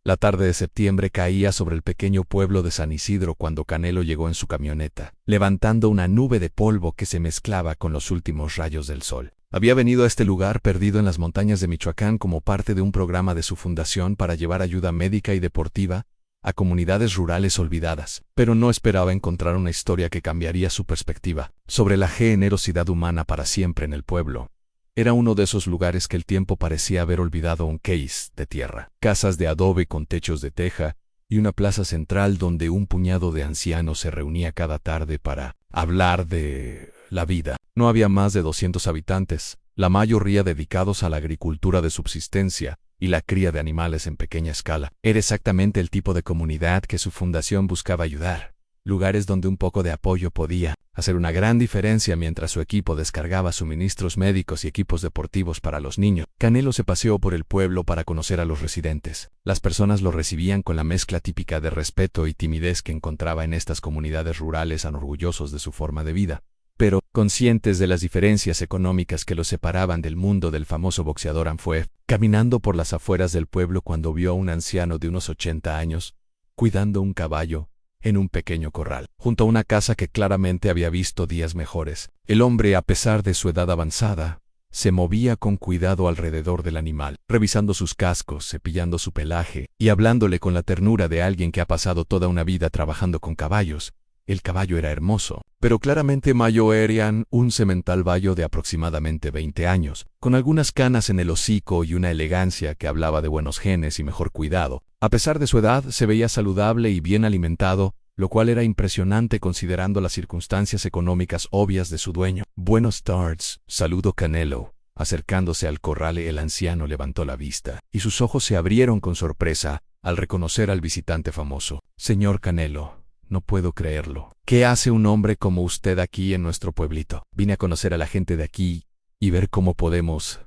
La tarde de septiembre caía sobre el pequeño pueblo de San Isidro cuando Canelo llegó en su camioneta, levantando una nube de polvo que se mezclaba con los últimos rayos del sol. Había venido a este lugar perdido en las montañas de Michoacán como parte de un programa de su fundación para llevar ayuda médica y deportiva a comunidades rurales olvidadas, pero no esperaba encontrar una historia que cambiaría su perspectiva sobre la generosidad humana para siempre en el pueblo. Era uno de esos lugares que el tiempo parecía haber olvidado un case de tierra, casas de adobe con techos de teja y una plaza central donde un puñado de ancianos se reunía cada tarde para hablar de la vida. No había más de 200 habitantes, la mayoría dedicados a la agricultura de subsistencia y la cría de animales en pequeña escala. Era exactamente el tipo de comunidad que su fundación buscaba ayudar. Lugares donde un poco de apoyo podía hacer una gran diferencia mientras su equipo descargaba suministros médicos y equipos deportivos para los niños. Canelo se paseó por el pueblo para conocer a los residentes. Las personas lo recibían con la mezcla típica de respeto y timidez que encontraba en estas comunidades rurales orgullosos de su forma de vida, pero conscientes de las diferencias económicas que los separaban del mundo del famoso boxeador Anfuef. Caminando por las afueras del pueblo cuando vio a un anciano de unos 80 años, cuidando un caballo en un pequeño corral, junto a una casa que claramente había visto días mejores. El hombre, a pesar de su edad avanzada, se movía con cuidado alrededor del animal, revisando sus cascos, cepillando su pelaje y hablándole con la ternura de alguien que ha pasado toda una vida trabajando con caballos. El caballo era hermoso, pero claramente Mayo era un semental bayo de aproximadamente 20 años, con algunas canas en el hocico y una elegancia que hablaba de buenos genes y mejor cuidado. A pesar de su edad, se veía saludable y bien alimentado, lo cual era impresionante considerando las circunstancias económicas obvias de su dueño. Buenos tardes, saludó Canelo. Acercándose al corral, el anciano levantó la vista, y sus ojos se abrieron con sorpresa al reconocer al visitante famoso. Señor Canelo, no puedo creerlo. ¿Qué hace un hombre como usted aquí en nuestro pueblito? Vine a conocer a la gente de aquí y ver cómo podemos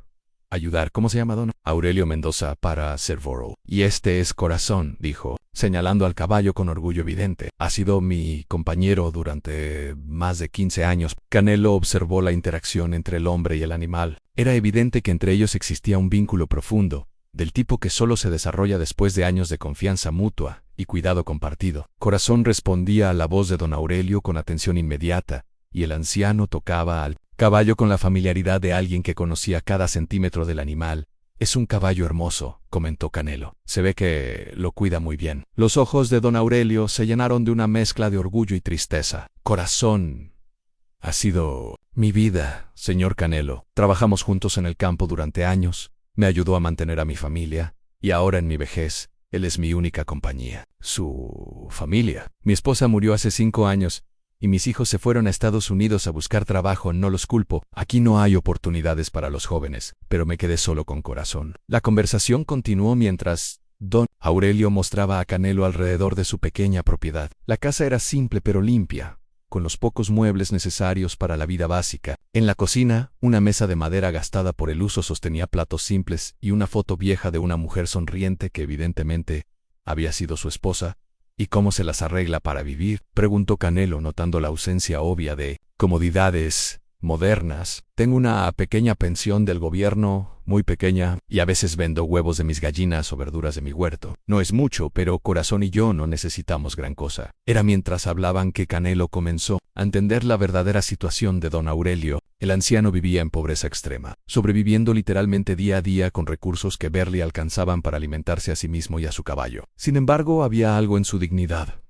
ayudar. ¿Cómo se llama, don? Aurelio Mendoza para Cervoro. Y este es Corazón, dijo, señalando al caballo con orgullo evidente. Ha sido mi compañero durante más de 15 años. Canelo observó la interacción entre el hombre y el animal. Era evidente que entre ellos existía un vínculo profundo, del tipo que solo se desarrolla después de años de confianza mutua y cuidado compartido. Corazón respondía a la voz de don Aurelio con atención inmediata, y el anciano tocaba al caballo con la familiaridad de alguien que conocía cada centímetro del animal. Es un caballo hermoso, comentó Canelo. Se ve que lo cuida muy bien. Los ojos de don Aurelio se llenaron de una mezcla de orgullo y tristeza. Corazón ha sido mi vida, señor Canelo. Trabajamos juntos en el campo durante años. Me ayudó a mantener a mi familia, y ahora en mi vejez, él es mi única compañía. Su familia. Mi esposa murió hace 5 años, y mis hijos se fueron a Estados Unidos a buscar trabajo. No los culpo. Aquí no hay oportunidades para los jóvenes, pero me quedé solo con Corazón. La conversación continuó mientras don Aurelio mostraba a Canelo alrededor de su pequeña propiedad. La casa era simple pero limpia, con los pocos muebles necesarios para la vida básica. En la cocina, una mesa de madera gastada por el uso sostenía platos simples y una foto vieja de una mujer sonriente que evidentemente había sido su esposa. ¿Y cómo se las arregla para vivir?, preguntó Canelo, notando la ausencia obvia de comodidades modernas. Tengo una pequeña pensión del gobierno, muy pequeña, y a veces vendo huevos de mis gallinas o verduras de mi huerto. No es mucho, pero Corazón y yo no necesitamos gran cosa. Era mientras hablaban que Canelo comenzó a entender la verdadera situación de don Aurelio. El anciano vivía en pobreza extrema, sobreviviendo literalmente día a día con recursos que barely alcanzaban para alimentarse a sí mismo y a su caballo. Sin embargo, había algo en su dignidad,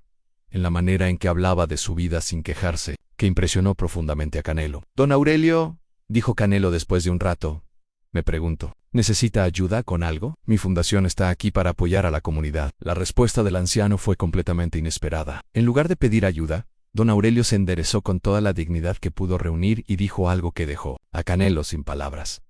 en la manera en que hablaba de su vida sin quejarse, que impresionó profundamente a Canelo. Don Aurelio, dijo Canelo después de un rato, me pregunto, ¿necesita ayuda con algo? Mi fundación está aquí para apoyar a la comunidad. La respuesta del anciano fue completamente inesperada. En lugar de pedir ayuda, don Aurelio se enderezó con toda la dignidad que pudo reunir y dijo algo que dejó a Canelo sin palabras.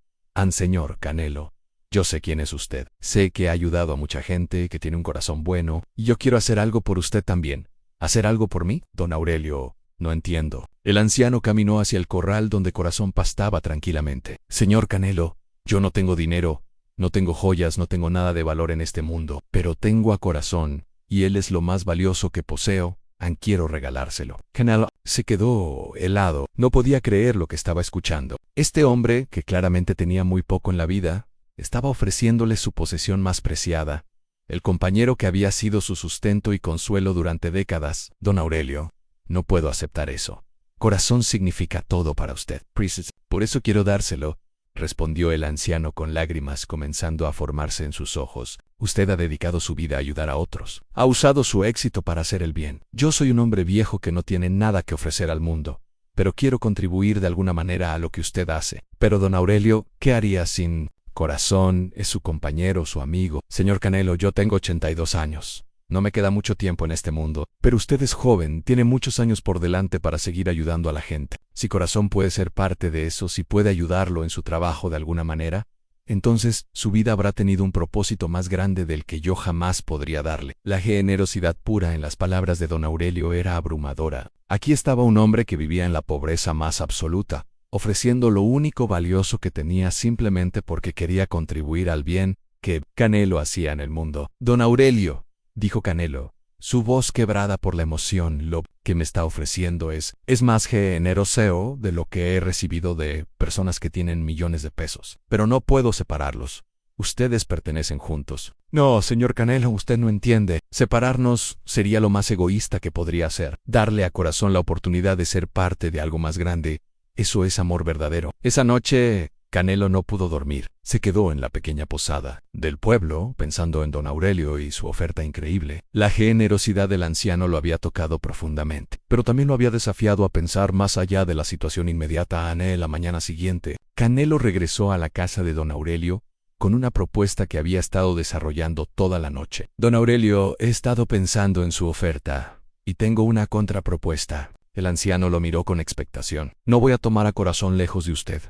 Señor Canelo, yo sé quién es usted. Sé que ha ayudado a mucha gente, que tiene un corazón bueno, y yo quiero hacer algo por usted también. ¿Hacer algo por mí? Don Aurelio, no entiendo. El anciano caminó hacia el corral donde Corazón pastaba tranquilamente. Señor Canelo, yo no tengo dinero, no tengo joyas, no tengo nada de valor en este mundo, pero tengo a Corazón, y él es lo más valioso que poseo. Quiero regalárselo. Canelo se quedó helado. No podía creer lo que estaba escuchando. Este hombre, que claramente tenía muy poco en la vida, estaba ofreciéndole su posesión más preciada, el compañero que había sido su sustento y consuelo durante décadas. Don Aurelio, no puedo aceptar eso. Corazón significa todo para usted. Princess, por eso quiero dárselo, respondió el anciano con lágrimas comenzando a formarse en sus ojos. Usted ha dedicado su vida a ayudar a otros. Ha usado su éxito para hacer el bien. Yo soy un hombre viejo que no tiene nada que ofrecer al mundo, pero quiero contribuir de alguna manera a lo que usted hace. Pero don Aurelio, ¿qué haría sin Corazón? Es su compañero, su amigo. Señor Canelo, yo tengo 82 años. No me queda mucho tiempo en este mundo, pero usted es joven, tiene muchos años por delante para seguir ayudando a la gente. Si Corazón puede ser parte de eso, si puede ayudarlo en su trabajo de alguna manera, entonces su vida habrá tenido un propósito más grande del que yo jamás podría darle. La generosidad pura en las palabras de don Aurelio era abrumadora. Aquí estaba un hombre que vivía en la pobreza más absoluta, ofreciendo lo único valioso que tenía simplemente porque quería contribuir al bien que Canelo hacía en el mundo. Don Aurelio, dijo Canelo, su voz quebrada por la emoción, lo que me está ofreciendo es más generoso de lo que he recibido de personas que tienen millones de pesos. Pero no puedo separarlos. Ustedes pertenecen juntos. No, señor Canelo, usted no entiende. Separarnos sería lo más egoísta que podría hacer. Darle a Corazón la oportunidad de ser parte de algo más grande. Eso es amor verdadero. Esa noche, Canelo no pudo dormir. Se quedó en la pequeña posada del pueblo, pensando en don Aurelio y su oferta increíble. La generosidad del anciano lo había tocado profundamente, pero también lo había desafiado a pensar más allá de la situación inmediata. La mañana siguiente, Canelo regresó a la casa de don Aurelio con una propuesta que había estado desarrollando toda la noche. Don Aurelio, he estado pensando en su oferta, y tengo una contrapropuesta. El anciano lo miró con expectación. No voy a tomar a Corazón lejos de usted,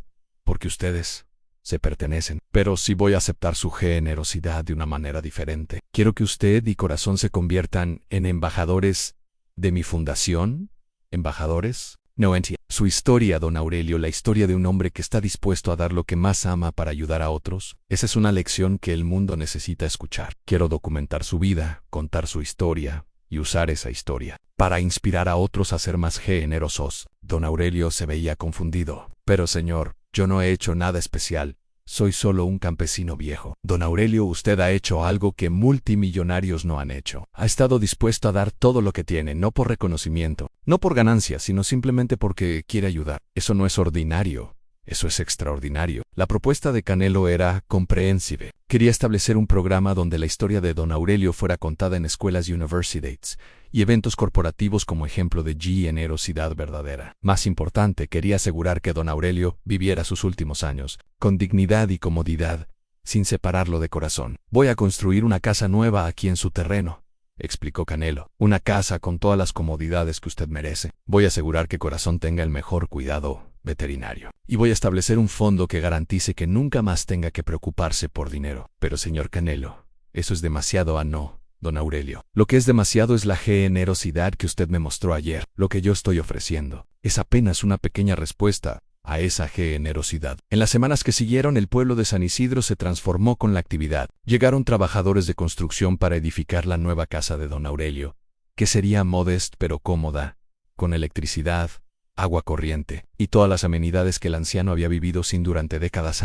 porque ustedes se pertenecen, pero sí voy a aceptar su generosidad de una manera diferente. Quiero que usted y Corazón se conviertan en embajadores de mi fundación. ¿Embajadores? No entiendo. Su historia, don Aurelio, la historia de un hombre que está dispuesto a dar lo que más ama para ayudar a otros, esa es una lección que el mundo necesita escuchar. Quiero documentar su vida, contar su historia y usar esa historia para inspirar a otros a ser más generosos. Don Aurelio se veía confundido. Pero señor, yo no he hecho nada especial. Soy solo un campesino viejo. Don Aurelio, usted ha hecho algo que multimillonarios no han hecho. Ha estado dispuesto a dar todo lo que tiene, no por reconocimiento, no por ganancia, sino simplemente porque quiere ayudar. Eso no es ordinario. Eso es extraordinario. La propuesta de Canelo era comprensible. Quería establecer un programa donde la historia de don Aurelio fuera contada en escuelas y universidades y eventos corporativos como ejemplo de generosidad verdadera. Más importante, quería asegurar que don Aurelio viviera sus últimos años con dignidad y comodidad, sin separarlo de Corazón. Voy a construir una casa nueva aquí en su terreno, explicó Canelo. Una casa con todas las comodidades que usted merece. Voy a asegurar que Corazón tenga el mejor cuidado veterinario. Y voy a establecer un fondo que garantice que nunca más tenga que preocuparse por dinero. Pero señor Canelo, eso es demasiado. No, don Aurelio. Lo que es demasiado es la generosidad que usted me mostró ayer. Lo que yo estoy ofreciendo es apenas una pequeña respuesta a esa generosidad. En las semanas que siguieron, el pueblo de San Isidro se transformó con la actividad. Llegaron trabajadores de construcción para edificar la nueva casa de don Aurelio, que sería modesta pero cómoda, con electricidad, agua corriente y todas las amenidades que el anciano había vivido sin durante décadas.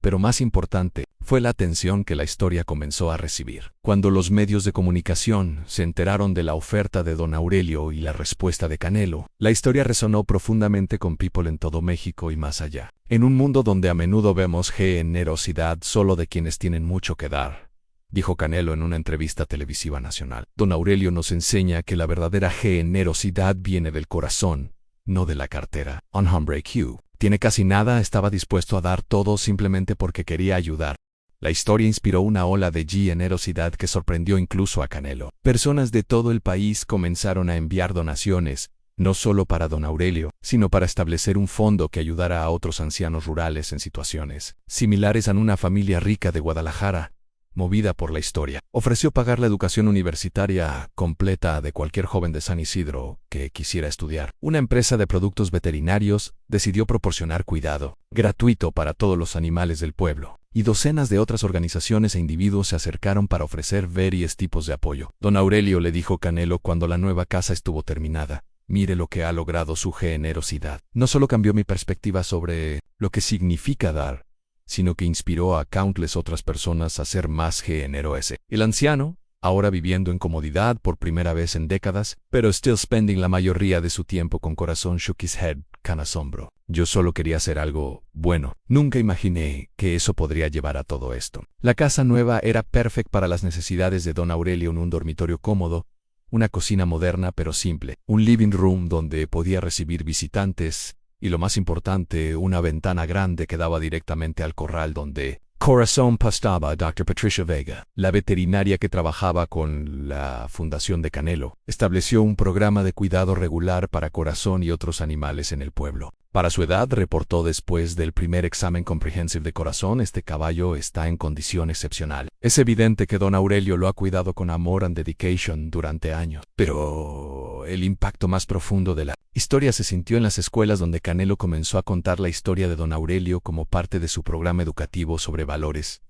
Pero más importante fue la atención que la historia comenzó a recibir. Cuando los medios de comunicación se enteraron de la oferta de don Aurelio y la respuesta de Canelo, la historia resonó profundamente con people en todo México y más allá. En un mundo donde a menudo vemos generosidad solo de quienes tienen mucho que dar, dijo Canelo en una entrevista televisiva nacional, don Aurelio nos enseña que la verdadera generosidad viene del corazón, no de la cartera. Un hombre que tiene casi nada estaba dispuesto a dar todo simplemente porque quería ayudar. La historia inspiró una ola de generosidad que sorprendió incluso a Canelo. Personas de todo el país comenzaron a enviar donaciones, no solo para don Aurelio, sino para establecer un fondo que ayudara a otros ancianos rurales en situaciones similares. A una familia rica de Guadalajara, movida por la historia, ofreció pagar la educación universitaria completa de cualquier joven de San Isidro que quisiera estudiar. Una empresa de productos veterinarios decidió proporcionar cuidado gratuito para todos los animales del pueblo, y docenas de otras organizaciones e individuos se acercaron para ofrecer varios tipos de apoyo. Don Aurelio, le dijo Canelo cuando la nueva casa estuvo terminada, mire lo que ha logrado su generosidad. No solo cambió mi perspectiva sobre lo que significa dar, sino que inspiró a countless otras personas a ser más generosos. El anciano, ahora viviendo en comodidad por primera vez en décadas, pero still spending la mayoría de su tiempo con corazón, shook his head con asombro. Yo solo quería hacer algo bueno. Nunca imaginé que eso podría llevar a todo esto. La casa nueva era perfecta para las necesidades de don Aurelio, un dormitorio cómodo, una cocina moderna pero simple, un living room donde podía recibir visitantes y, lo más importante, una ventana grande que daba directamente al corral donde Corazón pastaba a Dr. Patricia Vega, la veterinaria que trabajaba con la Fundación de Canelo. Estableció un programa de cuidado regular para Corazón y otros animales en el pueblo. Para su edad, reportó después del primer examen comprehensive de Corazón, este caballo está en condición excepcional. Es evidente que don Aurelio lo ha cuidado con amor and dedication durante años. Pero el impacto más profundo de la historia se sintió en las escuelas, donde Canelo comenzó a contar la historia de don Aurelio como parte de su programa educativo sobre valores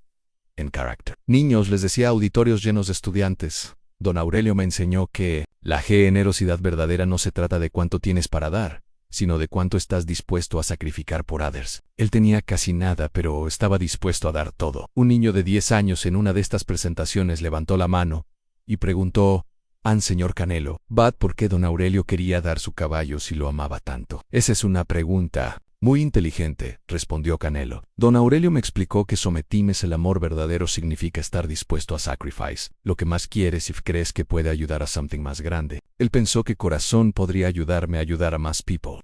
en carácter. Niños, les decía, auditorios llenos de estudiantes. Don Aurelio me enseñó que la generosidad verdadera no se trata de cuánto tienes para dar, sino de cuánto estás dispuesto a sacrificar por others. Él tenía casi nada, pero estaba dispuesto a dar todo. Un niño de 10 años en una de estas presentaciones levantó la mano y preguntó: señor Canelo, ¿por qué don Aurelio quería dar su caballo si lo amaba tanto? Esa es una pregunta muy inteligente, respondió Canelo. Don Aurelio me explicó que sometímes el amor verdadero significa estar dispuesto a sacrifice lo que más quieres if crees que puede ayudar a something más grande. Él pensó que Corazón podría ayudarme a ayudar a más people.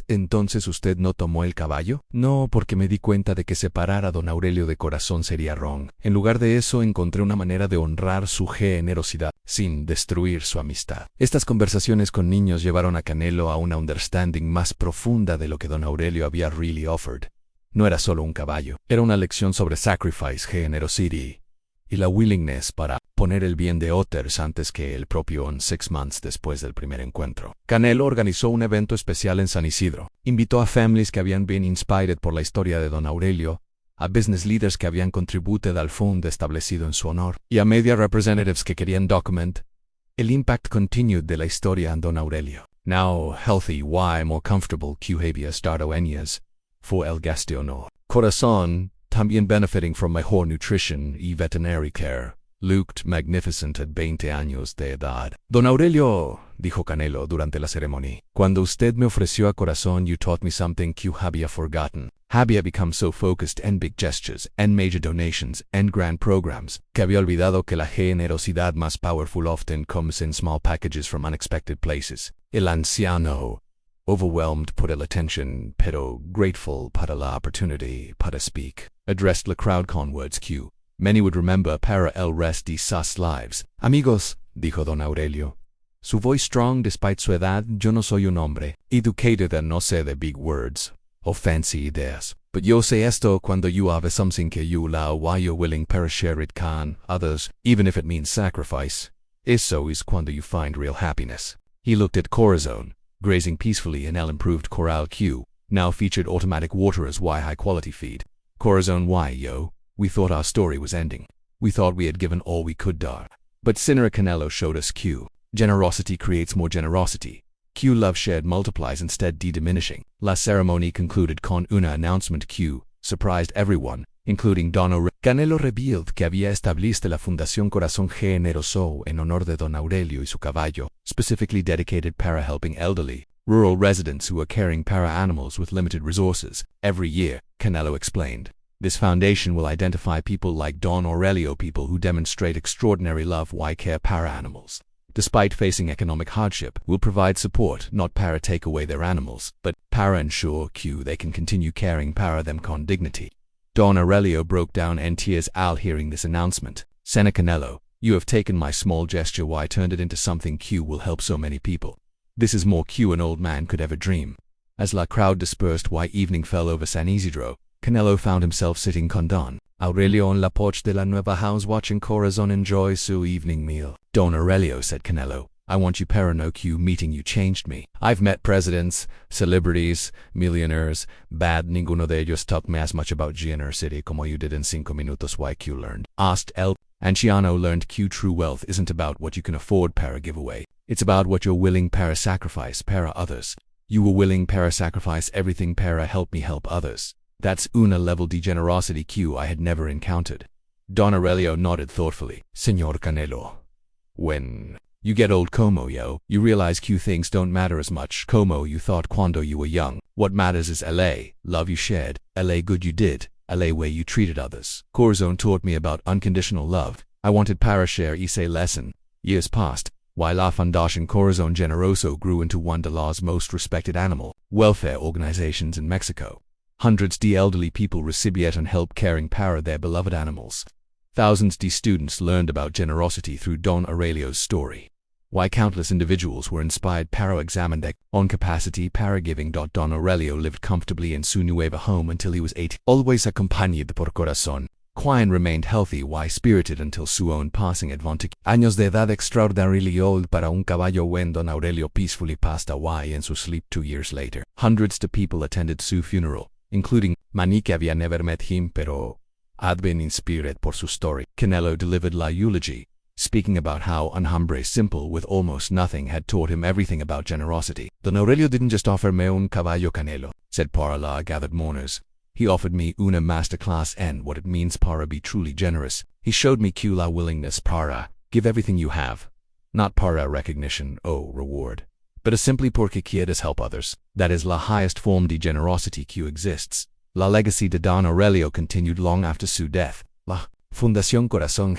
¿Entonces usted no tomó el caballo? No, porque me di cuenta de que separar a don Aurelio de Corazón sería wrong. En lugar de eso, encontré una manera de honrar su generosidad sin destruir su amistad. Estas conversaciones con niños llevaron a Canelo a una understanding más profunda de lo que don Aurelio había really offered. No era solo un caballo, era una lección sobre sacrifice, generosity y la willingness para poner el bien de others antes que el propio. 6 months después del primer encuentro, Canelo organizó un evento especial en San Isidro. Invitó a families que habían been inspired por la historia de don Aurelio, a business leaders que habían contributed al fondo establecido en su honor, y a media representatives que querían document el impact continued de la historia en don Aurelio. Now healthy, more comfortable que había stado años fue el gastiono. Corazón, también benefiting from mejor nutrition y veterinary care, looked magnificent at 20 años de edad. Don Aurelio, dijo Canelo durante la ceremonia, cuando usted me ofreció a Corazón, you taught me something que había forgotten. Había become so focused en big gestures, en major donations, en grand programs, que había olvidado que la generosidad más powerful often comes in small packages from unexpected places. El anciano, overwhelmed por el attention, pero grateful para la opportunity para speak, addressed the crowd con words que many would remember para el rest de sus lives. Amigos, dijo don Aurelio, su voice strong despite su edad. Yo no soy un hombre educated and no sé de big words o fancy ideas, but yo sé esto: cuando you have something que you allow, why you're willing para share it con others, even if it means sacrifice. Eso is cuando you find real happiness. He looked at Corazon, grazing peacefully in el improved corral que now featured automatic water as high-quality feed. Corazon, why, yo? We thought our story was ending. We thought we had given all we could dar. But Sinner Canelo showed us que generosity creates more generosity. Que love shared multiplies instead de diminishing. La ceremony concluded con una announcement que surprised everyone, including Don Aurelio. Canelo revealed que había establecido la Fundación Corazón Generoso en honor de don Aurelio y su caballo, specifically dedicated para helping elderly, rural residents who are caring para animals with limited resources. Every year, Canelo explained, this foundation will identify people like Don Aurelio, people who demonstrate extraordinary love y care para animals. Despite facing economic hardship, will provide support not para take away their animals, but para ensure que they can continue caring para them con dignity. Don Aurelio broke down in tears al hearing this announcement. Señor Canelo, you have taken my small gesture y turned it into something que will help so many people. This is more que an old man could ever dream. As la crowd dispersed y evening fell over San Isidro, Canelo found himself sitting con Don Aurelio en la porch de la nueva house watching Corazon enjoy su evening meal. Don Aurelio, said Canelo, I want you para no que meeting you changed me. I've met presidents, celebrities, millionaires, ninguno de ellos taught me as much about generosity como you did in 5 minutos y que learned. Asked el anciano learned que true wealth isn't about what you can afford para give away. It's about what you're willing para sacrifice para others. You were willing para sacrifice everything para help me help others. That's una level de generosity Q I had never encountered. Don Aurelio nodded thoughtfully. Señor Canelo. When you get old como yo, you realize Q things don't matter as much como you thought cuando you were young. What matters is LA, love you shared, LA good you did, LA way you treated others. Corazon taught me about unconditional love. I wanted para share ese lesson. Years passed, while La Fundación Corazon Generoso grew into one de las most respected animal welfare organizations in Mexico. Hundreds de elderly people recibieron help caring para their beloved animals. Thousands de students learned about generosity through Don Aurelio's story. Why countless individuals were inspired para examine their own capacity para giving. Don Aurelio lived comfortably in su nueva home until he was 80, always accompanied por Corazon. Quine remained healthy while spirited until su own passing at 20 años de edad, extraordinarily old para un caballo. When Don Aurelio peacefully passed away in su sleep 2 years later, hundreds of people attended su funeral, including many que había never met him pero had been inspired por su story. Canelo delivered la eulogy, speaking about how un hombre simple with almost nothing had taught him everything about generosity. Don Aurelio didn't just offer me un caballo Canelo, said para la gathered mourners. He offered me una masterclass en what it means para be truly generous. He showed me la willingness para give everything you have, not para recognition o reward, but simply porque quieres help others. That is la highest form de generosity que exists. La legacy de Don Aurelio continued long after su death. La Fundación Corazón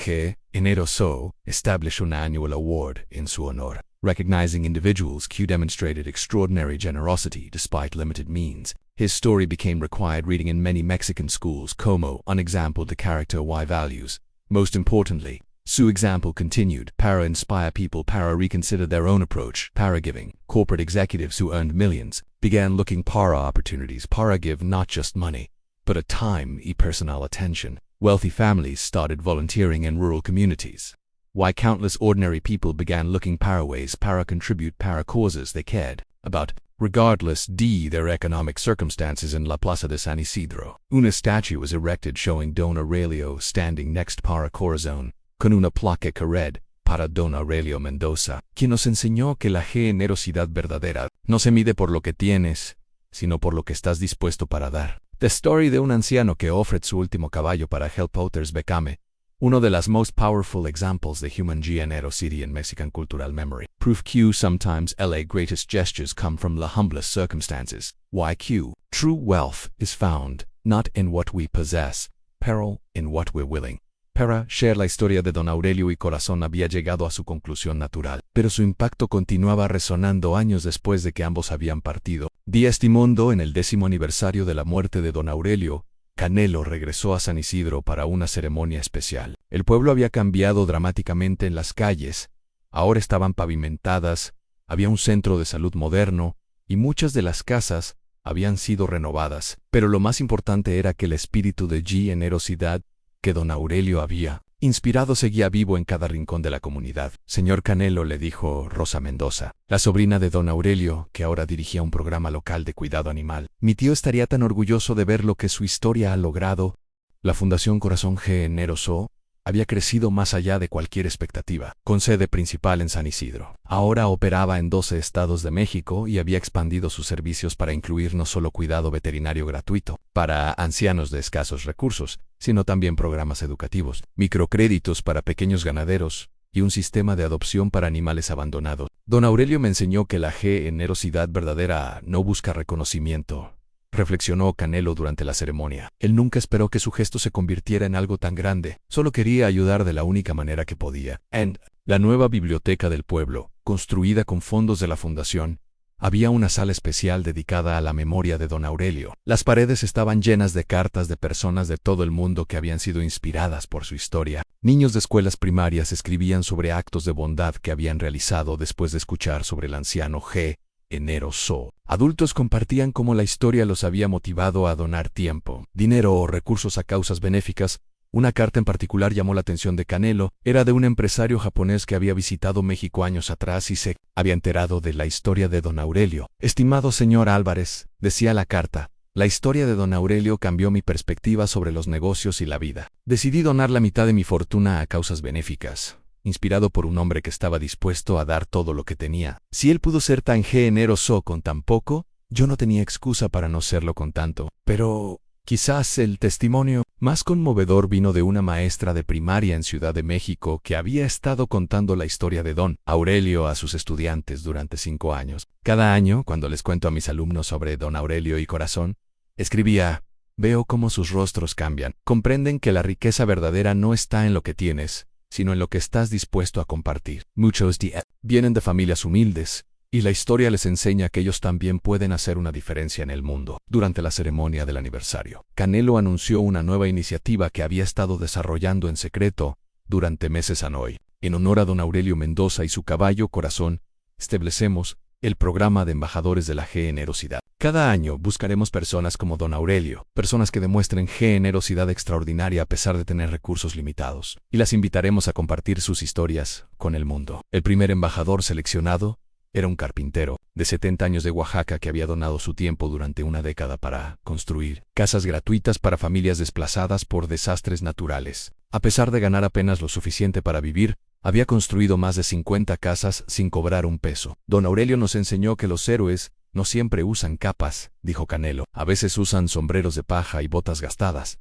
Generoso established an annual award in su honor, recognizing individuals who demonstrated extraordinary generosity despite limited means. His story became required reading in many Mexican schools como un example de character y values. Most importantly, su example continued para inspire people para reconsider their own approach para giving. Corporate executives who earned millions began looking para opportunities para give not just money, but a time y personal attention. Wealthy families started volunteering in rural communities. Why countless ordinary people began looking para ways para contribute para causes they cared about, regardless de their economic circumstances. In La Plaza de San Isidro, una statue was erected showing Don Aurelio standing next para Corazon, con una placa que read, para Don Aurelio Mendoza, quien nos enseñó que la generosidad verdadera no se mide por lo que tienes, sino por lo que estás dispuesto para dar. The story de un anciano que ofrece su último caballo para help others became uno de las most powerful examples de human generosity in Mexican cultural memory. Proof Q sometimes LA greatest gestures come from the humblest circumstances. Why Q? True wealth is found not in what we possess, pero in what we're willing. Para share la historia de Don Aurelio y Corazón había llegado a su conclusión natural, pero su impacto continuaba resonando años después de que ambos habían partido. Día estimondo en el 10º aniversario de la muerte de Don Aurelio, Canelo regresó a San Isidro para una ceremonia especial. El pueblo había cambiado dramáticamente en las calles, ahora estaban pavimentadas, había un centro de salud moderno, y muchas de las casas habían sido renovadas. Pero lo más importante era que el espíritu de generosidad que Don Aurelio había inspirado seguía vivo en cada rincón de la comunidad. Señor Canelo, le dijo Rosa Mendoza, la sobrina de Don Aurelio, que ahora dirigía un programa local de cuidado animal. Mi tío estaría tan orgulloso de ver lo que su historia ha logrado. La Fundación Corazón Generoso había crecido más allá de cualquier expectativa, con sede principal en San Isidro. Ahora operaba en 12 estados de México y había expandido sus servicios para incluir no solo cuidado veterinario gratuito para ancianos de escasos recursos, sino también programas educativos, microcréditos para pequeños ganaderos y un sistema de adopción para animales abandonados. Don Aurelio me enseñó que la generosidad verdadera no busca reconocimiento, reflexionó Canelo durante la ceremonia. Él nunca esperó que su gesto se convirtiera en algo tan grande, solo quería ayudar de la única manera que podía. En la nueva biblioteca del pueblo, construida con fondos de la fundación, había una sala especial dedicada a la memoria de Don Aurelio. Las paredes estaban llenas de cartas de personas de todo el mundo que habían sido inspiradas por su historia. Niños de escuelas primarias escribían sobre actos de bondad que habían realizado después de escuchar sobre el anciano generoso. Adultos compartían cómo la historia los había motivado a donar tiempo, dinero o recursos a causas benéficas. Una carta en particular llamó la atención de Canelo. Era de un empresario japonés que había visitado México años atrás y se había enterado de la historia de Don Aurelio. Estimado señor Álvarez, decía la carta, la historia de Don Aurelio cambió mi perspectiva sobre los negocios y la vida. Decidí donar la mitad de mi fortuna a causas benéficas, inspirado por un hombre que estaba dispuesto a dar todo lo que tenía. Si él pudo ser tan generoso con tan poco, yo no tenía excusa para no serlo con tanto. Pero Quizás el testimonio más conmovedor vino de una maestra de primaria en Ciudad de México que había estado contando la historia de don Aurelio a sus estudiantes durante 5 años. Cada año, cuando les cuento a mis alumnos sobre don Aurelio y Corazón, escribía: veo cómo sus rostros cambian. Comprenden que la riqueza verdadera no está en lo que tienes, sino en lo que estás dispuesto a compartir. Muchos vienen de familias humildes, y la historia les enseña que ellos también pueden hacer una diferencia en el mundo. Durante la ceremonia del aniversario, Canelo anunció una nueva iniciativa que había estado desarrollando en secreto durante meses Hanoi. En honor a don Aurelio Mendoza y su caballo Corazón, establecemos el programa de embajadores de la generosidad. Cada año buscaremos personas como don Aurelio, personas que demuestren generosidad extraordinaria a pesar de tener recursos limitados, y las invitaremos a compartir sus historias con el mundo. El primer embajador seleccionado era un carpintero de 70 años de Oaxaca que había donado su tiempo durante una década para construir casas gratuitas para familias desplazadas por desastres naturales. A pesar de ganar apenas lo suficiente para vivir, había construido más de 50 casas sin cobrar un peso. Don Aurelio nos enseñó que los héroes no siempre usan capas, dijo Canelo. A veces usan sombreros de paja y botas gastadas,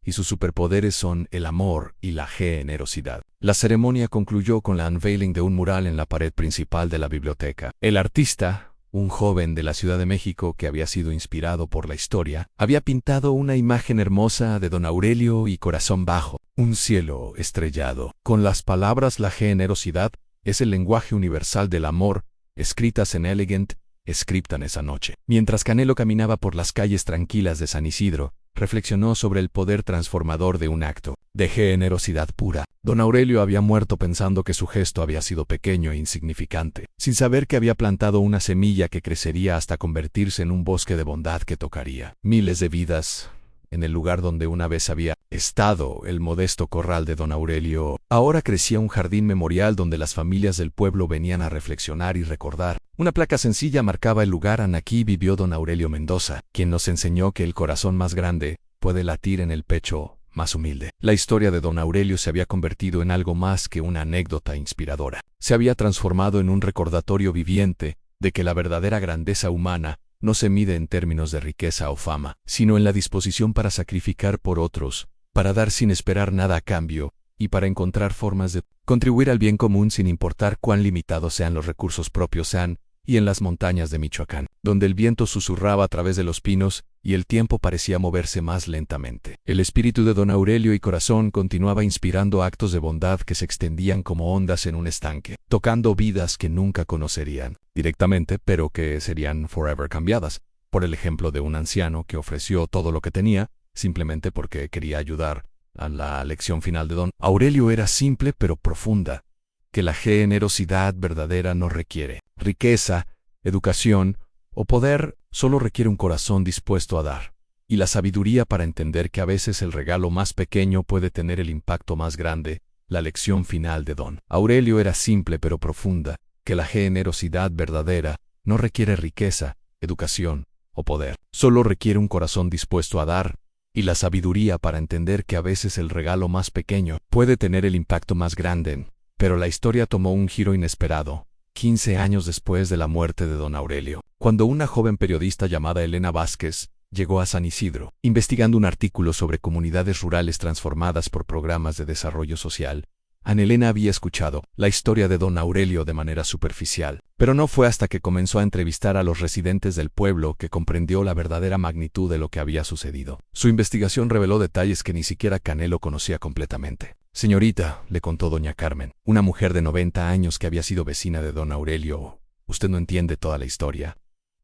y sus superpoderes son el amor y la generosidad. La ceremonia concluyó con la unveiling de un mural en la pared principal de la biblioteca. El artista, un joven de la Ciudad de México que había sido inspirado por la historia, había pintado una imagen hermosa de don Aurelio y Corazón bajo un cielo estrellado, con las palabras "la generosidad es el lenguaje universal del amor", escritas en elegant script en esa noche. Mientras Canelo caminaba por las calles tranquilas de San Isidro, reflexionó sobre el poder transformador de un acto de generosidad pura. Don Aurelio había muerto pensando que su gesto había sido pequeño e insignificante, sin saber que había plantado una semilla que crecería hasta convertirse en un bosque de bondad que tocaría miles de vidas. En el lugar donde una vez había estado el modesto corral de don Aurelio, ahora crecía un jardín memorial donde las familias del pueblo venían a reflexionar y recordar. Una placa sencilla marcaba el lugar. Aquí vivió don Aurelio Mendoza, quien nos enseñó que el corazón más grande puede latir en el pecho más humilde. La historia de don Aurelio se había convertido en algo más que una anécdota inspiradora. Se había transformado en un recordatorio viviente de que la verdadera grandeza humana no se mide en términos de riqueza o fama, sino en la disposición para sacrificar por otros, para dar sin esperar nada a cambio, y para encontrar formas de contribuir al bien común sin importar cuán limitados sean los recursos propios. Y en las montañas de Michoacán, donde el viento susurraba a través de los pinos y el tiempo parecía moverse más lentamente. El espíritu de don Aurelio y Corazón continuaba inspirando actos de bondad que se extendían como ondas en un estanque, tocando vidas que nunca conocerían directamente, pero que serían forever cambiadas, por el ejemplo de un anciano que ofreció todo lo que tenía, simplemente porque quería ayudar. A la lección final de don Aurelio era simple pero profunda: que la generosidad verdadera no requiere riqueza, educación o poder, solo requiere un corazón dispuesto a dar, y la sabiduría para entender que a veces el regalo más pequeño puede tener el impacto más grande. La lección final de don Aurelio era simple pero profunda: que la generosidad verdadera no requiere riqueza, educación o poder, solo requiere un corazón dispuesto a dar, y la sabiduría para entender que a veces el regalo más pequeño puede tener el impacto más grande. Pero la historia tomó un giro inesperado, 15 años después de la muerte de don Aurelio, cuando una joven periodista llamada Elena Vázquez llegó a San Isidro, investigando un artículo sobre comunidades rurales transformadas por programas de desarrollo social. Ana Elena había escuchado la historia de don Aurelio de manera superficial, pero no fue hasta que comenzó a entrevistar a los residentes del pueblo que comprendió la verdadera magnitud de lo que había sucedido. Su investigación reveló detalles que ni siquiera Canelo conocía completamente. Señorita, le contó doña Carmen, una mujer de 90 años que había sido vecina de don Aurelio, usted no entiende toda la historia.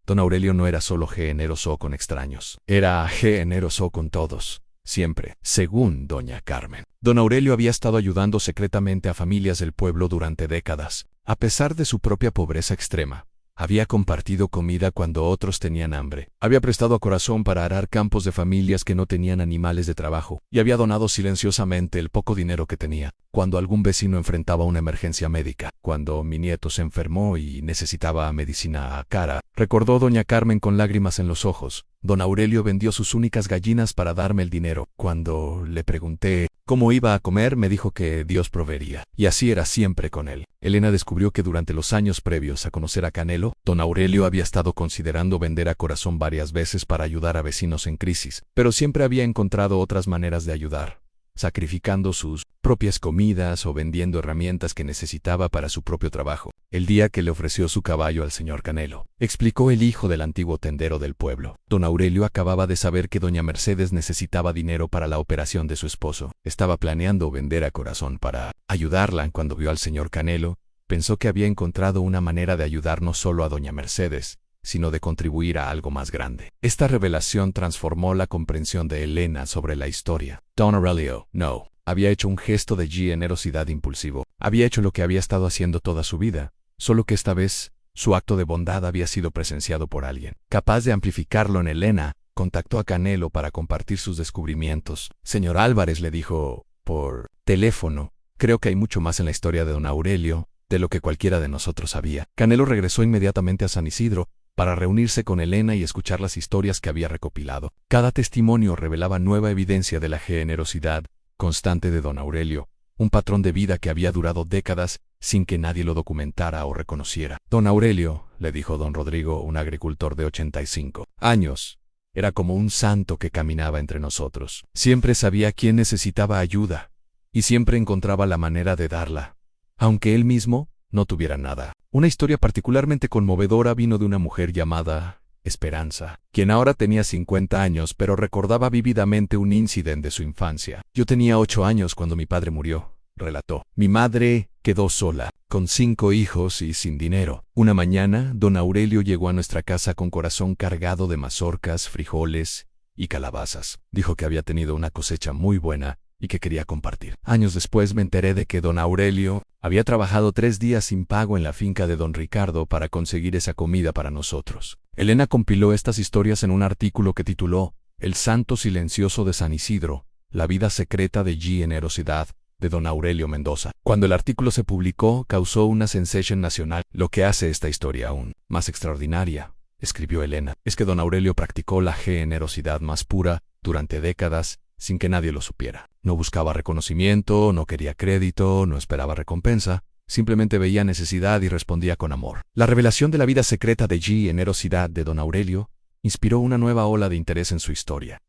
Don Aurelio no era solo generoso con extraños, era generoso con todos. Siempre, según doña Carmen. Don Aurelio había estado ayudando secretamente a familias del pueblo durante décadas. A pesar de su propia pobreza extrema, había compartido comida cuando otros tenían hambre. Había prestado a Corazón para arar campos de familias que no tenían animales de trabajo, y había donado silenciosamente el poco dinero que tenía cuando algún vecino enfrentaba una emergencia médica. Cuando mi nieto se enfermó y necesitaba medicina cara, recordó doña Carmen con lágrimas en los ojos, Don Aurelio vendió sus únicas gallinas para darme el dinero. Cuando le pregunté cómo iba a comer, me dijo que Dios proveería. Y así era siempre con él. Elena descubrió que durante los años previos a conocer a Canelo, don Aurelio había estado considerando vender a Corazón varias veces para ayudar a vecinos en crisis, pero siempre había encontrado otras maneras de ayudar, sacrificando sus propias comidas o vendiendo herramientas que necesitaba para su propio trabajo. El día que le ofreció su caballo al señor Canelo, explicó el hijo del antiguo tendero del pueblo. Don Aurelio acababa de saber que doña Mercedes necesitaba dinero para la operación de su esposo. Estaba planeando vender a Corazón para ayudarla. Cuando vio al señor Canelo, pensó que había encontrado una manera de ayudar no solo a doña Mercedes, sino de contribuir a algo más grande. Esta revelación transformó la comprensión de Elena sobre la historia. Don Aurelio, no, había hecho un gesto de generosidad impulsivo. Había hecho lo que había estado haciendo toda su vida, solo que esta vez, su acto de bondad había sido presenciado por alguien. Capaz de amplificarlo en Elena, contactó a Canelo para compartir sus descubrimientos. Señor Álvarez, le dijo por teléfono, creo que hay mucho más en la historia de don Aurelio de lo que cualquiera de nosotros sabía. Canelo regresó inmediatamente a San Isidro para reunirse con Elena y escuchar las historias que había recopilado. Cada testimonio revelaba nueva evidencia de la generosidad constante de don Aurelio, un patrón de vida que había durado décadas sin que nadie lo documentara o reconociera. Don Aurelio, le dijo don Rodrigo, un agricultor de 85 años, era como un santo que caminaba entre nosotros. Siempre sabía quién necesitaba ayuda y siempre encontraba la manera de darla, aunque él mismo no tuviera nada. Una historia particularmente conmovedora vino de una mujer llamada Esperanza, quien ahora tenía 50 años, pero recordaba vívidamente un incidente de su infancia. Yo tenía 8 años cuando mi padre murió, relató. Mi madre quedó sola, con 5 hijos y sin dinero. Una mañana, don Aurelio llegó a nuestra casa con corazón cargado de mazorcas, frijoles y calabazas. Dijo que había tenido una cosecha muy buena y que quería compartir. Años después me enteré de que don Aurelio había trabajado 3 días sin pago en la finca de don Ricardo para conseguir esa comida para nosotros. Elena compiló estas historias en un artículo que tituló El Santo Silencioso de San Isidro, la vida secreta de generosidad de don Aurelio Mendoza. Cuando el artículo se publicó, causó una sensación nacional. Lo que hace esta historia aún más extraordinaria, escribió Elena, es que don Aurelio practicó la generosidad más pura durante décadas sin que nadie lo supiera. No buscaba reconocimiento, no quería crédito, no esperaba recompensa, simplemente veía necesidad y respondía con amor. La revelación de la vida secreta de generosidad de don Aurelio inspiró una nueva ola de interés en su historia.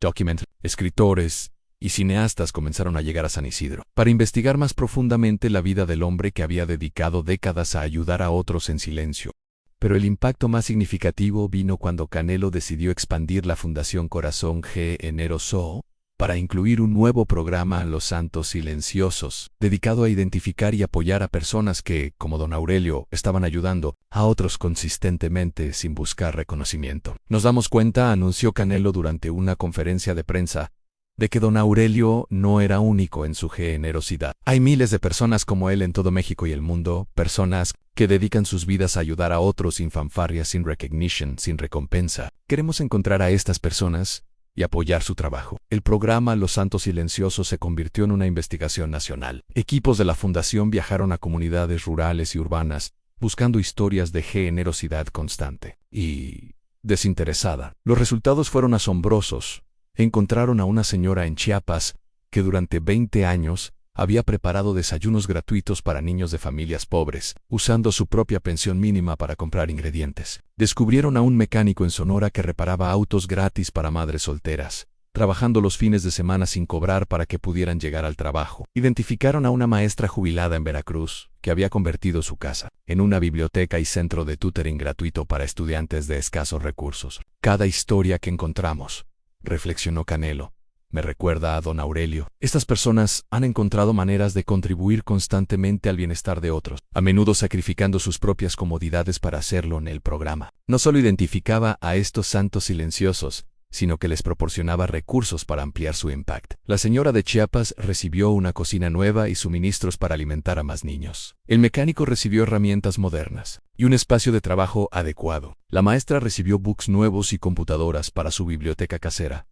Escritores y cineastas comenzaron a llegar a San Isidro para investigar más profundamente la vida del hombre que había dedicado décadas a ayudar a otros en silencio. Pero el impacto más significativo vino cuando Canelo decidió expandir la Fundación Corazón Generoso para incluir un nuevo programa, Los Santos Silenciosos, dedicado a identificar y apoyar a personas que, como don Aurelio, estaban ayudando a otros consistentemente sin buscar reconocimiento. Nos damos cuenta, anunció Canelo durante una conferencia de prensa, de que don Aurelio no era único en su generosidad. Hay miles de personas como él en todo México y el mundo, personas que dedican sus vidas a ayudar a otros sin fanfarria, sin recognition, sin recompensa. Queremos encontrar a estas personas y apoyar su trabajo. El programa Los Santos Silenciosos se convirtió en una investigación nacional. Equipos de la Fundación viajaron a comunidades rurales y urbanas, buscando historias de generosidad constante y desinteresada. Los resultados fueron asombrosos. Encontraron a una señora en Chiapas que durante 20 años había preparado desayunos gratuitos para niños de familias pobres, usando su propia pensión mínima para comprar ingredientes. Descubrieron a un mecánico en Sonora que reparaba autos gratis para madres solteras, trabajando los fines de semana sin cobrar para que pudieran llegar al trabajo. Identificaron a una maestra jubilada en Veracruz, que había convertido su casa en una biblioteca y centro de tutoring gratuito para estudiantes de escasos recursos. Cada historia que encontramos, reflexionó Canelo, me recuerda a don Aurelio. Estas personas han encontrado maneras de contribuir constantemente al bienestar de otros, a menudo sacrificando sus propias comodidades para hacerlo en el programa. No solo identificaba a estos santos silenciosos, sino que les proporcionaba recursos para ampliar su impacto. La señora de Chiapas recibió una cocina nueva y suministros para alimentar a más niños. El mecánico recibió herramientas modernas y un espacio de trabajo adecuado. La maestra recibió books nuevos y computadoras para su biblioteca casera.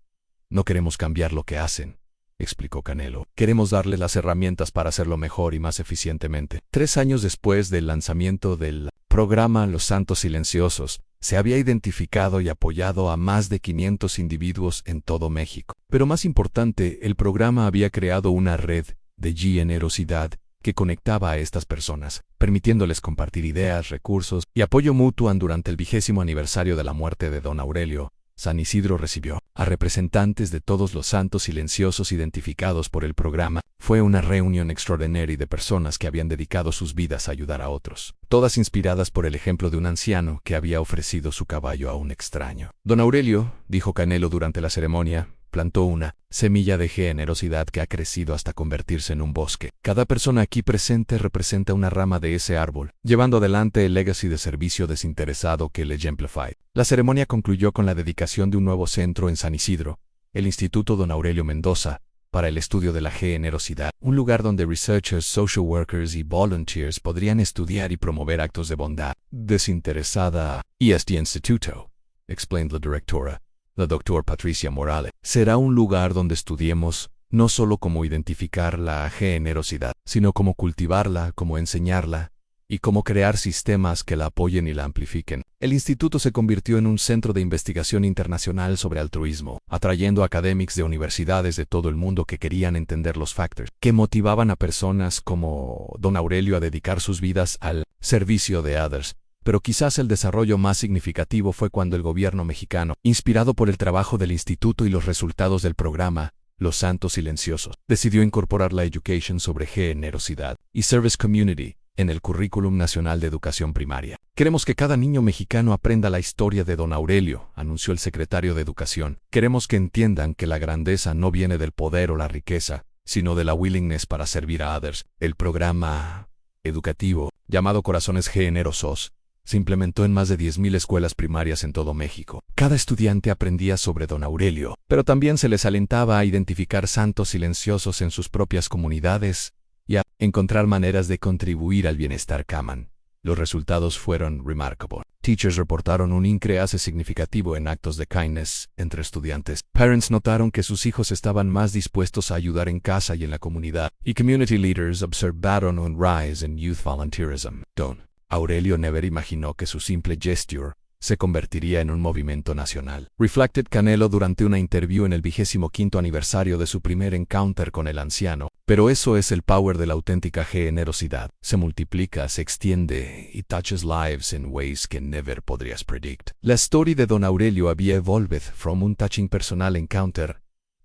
No queremos cambiar lo que hacen, explicó Canelo. Queremos darles las herramientas para hacerlo mejor y más eficientemente. 3 años después del lanzamiento del programa Los Santos Silenciosos, se había identificado y apoyado a más de 500 individuos en todo México. Pero más importante, el programa había creado una red de generosidad que conectaba a estas personas, permitiéndoles compartir ideas, recursos y apoyo mutuo. Durante el 20º aniversario de la muerte de don Aurelio, San Isidro recibió a representantes de todos los santos silenciosos identificados por el programa. Fue una reunión extraordinaria de personas que habían dedicado sus vidas a ayudar a otros, todas inspiradas por el ejemplo de un anciano que había ofrecido su caballo a un extraño. Don Aurelio, dijo Canelo durante la ceremonia, plantó una semilla de generosidad que ha crecido hasta convertirse en un bosque. Cada persona aquí presente representa una rama de ese árbol, llevando adelante el legacy de servicio desinteresado que él ejemplified. La ceremonia concluyó con la dedicación de un nuevo centro en San Isidro, el Instituto Don Aurelio Mendoza, para el estudio de la generosidad, un lugar donde researchers, social workers y volunteers podrían estudiar y promover actos de bondad desinteresada. Este instituto, explained la directora, la doctora Patricia Morales, será un lugar donde estudiemos no solo cómo identificar la generosidad, sino cómo cultivarla, cómo enseñarla y cómo crear sistemas que la apoyen y la amplifiquen. El instituto se convirtió en un centro de investigación internacional sobre altruismo, atrayendo académicos de universidades de todo el mundo que querían entender los factores que motivaban a personas como don Aurelio a dedicar sus vidas al servicio de others. Pero quizás el desarrollo más significativo fue cuando el gobierno mexicano, inspirado por el trabajo del instituto y los resultados del programa Los Santos Silenciosos, decidió incorporar la education sobre generosidad y service community en el Currículum Nacional de Educación Primaria. Queremos que cada niño mexicano aprenda la historia de don Aurelio, anunció el secretario de Educación. Queremos que entiendan que la grandeza no viene del poder o la riqueza, sino de la willingness para servir a others. El programa educativo, llamado Corazones Generosos, se implementó en más de 10,000 escuelas primarias en todo México. Cada estudiante aprendía sobre don Aurelio, pero también se les alentaba a identificar santos silenciosos en sus propias comunidades y a encontrar maneras de contribuir al bienestar común. Los resultados fueron remarkable. Teachers reportaron un increase significativo en actos de kindness entre estudiantes. Parents notaron que sus hijos estaban más dispuestos a ayudar en casa y en la comunidad. Y community leaders observaron un rise in youth volunteerism. Don Aurelio never imaginó que su simple gesture se convertiría en un movimiento nacional. Reflected Canelo durante una interview en el 25º aniversario de su primer encounter con el anciano. Pero eso es el power de la auténtica generosidad. Se multiplica, se extiende y touches lives in ways que never podrías predict. La story de don Aurelio había evolved from un touching personal encounter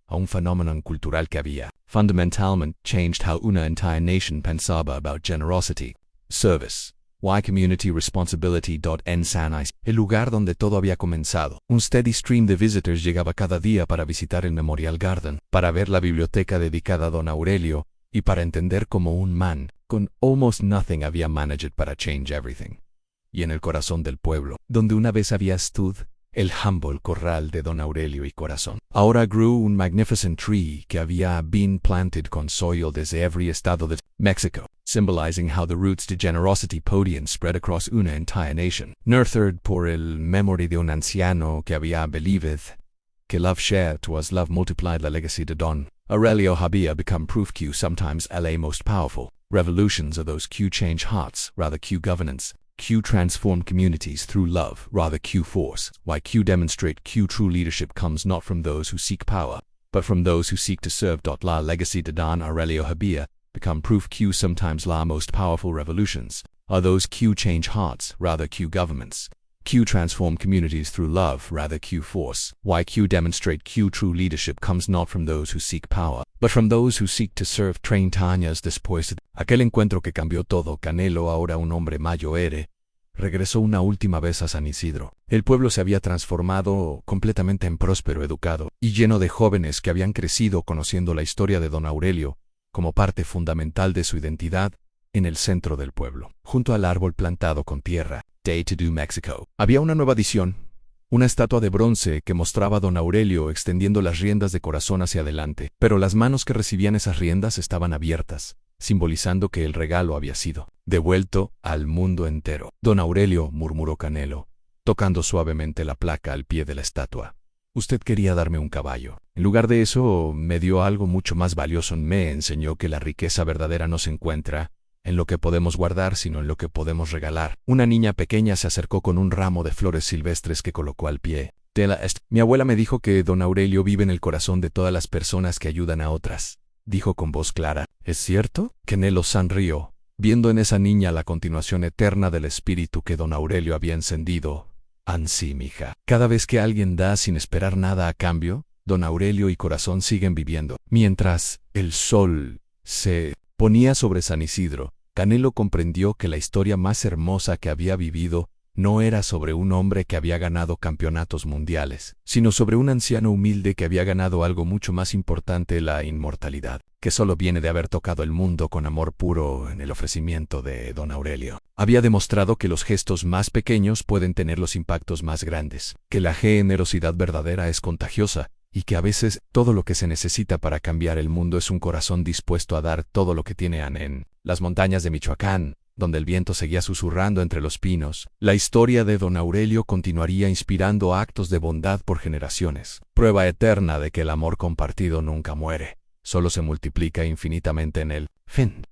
a un fenómeno cultural que había fundamentalmente changed how una entire nation pensaba about generosity, service, why community responsibility. En San Isidro, el lugar donde todo había comenzado. Un steady stream de visitors llegaba cada día para visitar el Memorial Garden, para ver la biblioteca dedicada a don Aurelio y para entender cómo un man con almost nothing había managed para change everything. Y en el corazón del pueblo, donde una vez había stood el humble corral de don Aurelio y corazón, ahora grew un magnificent tree que había been planted con soil desde every estado de Mexico, symbolizing how the roots de generosity podían spread across una entire nation. Nurtured por el memory de un anciano que había believed que love shared was love multiplied. La legacy de don Aurelio había become proof que sometimes la most powerful revolutions are those que change hearts, rather que governance. Q transform communities through love, rather Q force. Why Q demonstrate Q true leadership comes not from those who seek power, but from those who seek to serve. La legacy de don Aurelio había become proof Q sometimes la most powerful revolutions are those Q change hearts, rather Q governments. Q transform communities through love, rather Q force. Why Q demonstrate Q true leadership comes not from those who seek power, but from those who seek to serve. 30 años después de aquel encuentro que cambió todo, Canelo, ahora un hombre mayor, regresó una última vez a San Isidro. El pueblo se había transformado completamente en próspero, educado y lleno de jóvenes que habían crecido conociendo la historia de don Aurelio como parte fundamental de su identidad en el centro del pueblo. Junto al árbol plantado con tierra, Day to Do Mexico, había una nueva adición, una estatua de bronce que mostraba a don Aurelio extendiendo las riendas de corazón hacia adelante, pero las manos que recibían esas riendas estaban abiertas, simbolizando que el regalo había sido devuelto al mundo entero. Don Aurelio, murmuró Canelo, tocando suavemente la placa al pie de la estatua. Usted quería darme un caballo. En lugar de eso, me dio algo mucho más valioso. Me enseñó que la riqueza verdadera no se encuentra en lo que podemos guardar, sino en lo que podemos regalar. Una niña pequeña se acercó con un ramo de flores silvestres que colocó al pie. Mi abuela me dijo que don Aurelio vive en el corazón de todas las personas que ayudan a otras, dijo con voz clara. ¿Es cierto? Canelo sonrió, viendo en esa niña la continuación eterna del espíritu que don Aurelio había encendido. Ansí, mija. Cada vez que alguien da sin esperar nada a cambio, don Aurelio y Corazón siguen viviendo. Mientras el sol se ponía sobre San Isidro, Canelo comprendió que la historia más hermosa que había vivido no era sobre un hombre que había ganado campeonatos mundiales, sino sobre un anciano humilde que había ganado algo mucho más importante, la inmortalidad, que solo viene de haber tocado el mundo con amor puro en el ofrecimiento de don Aurelio. Había demostrado que los gestos más pequeños pueden tener los impactos más grandes, que la generosidad verdadera es contagiosa, y que a veces todo lo que se necesita para cambiar el mundo es un corazón dispuesto a dar todo lo que tiene. En las montañas de Michoacán, donde el viento seguía susurrando entre los pinos, la historia de don Aurelio continuaría inspirando actos de bondad por generaciones, prueba eterna de que el amor compartido nunca muere, solo se multiplica infinitamente en el fin.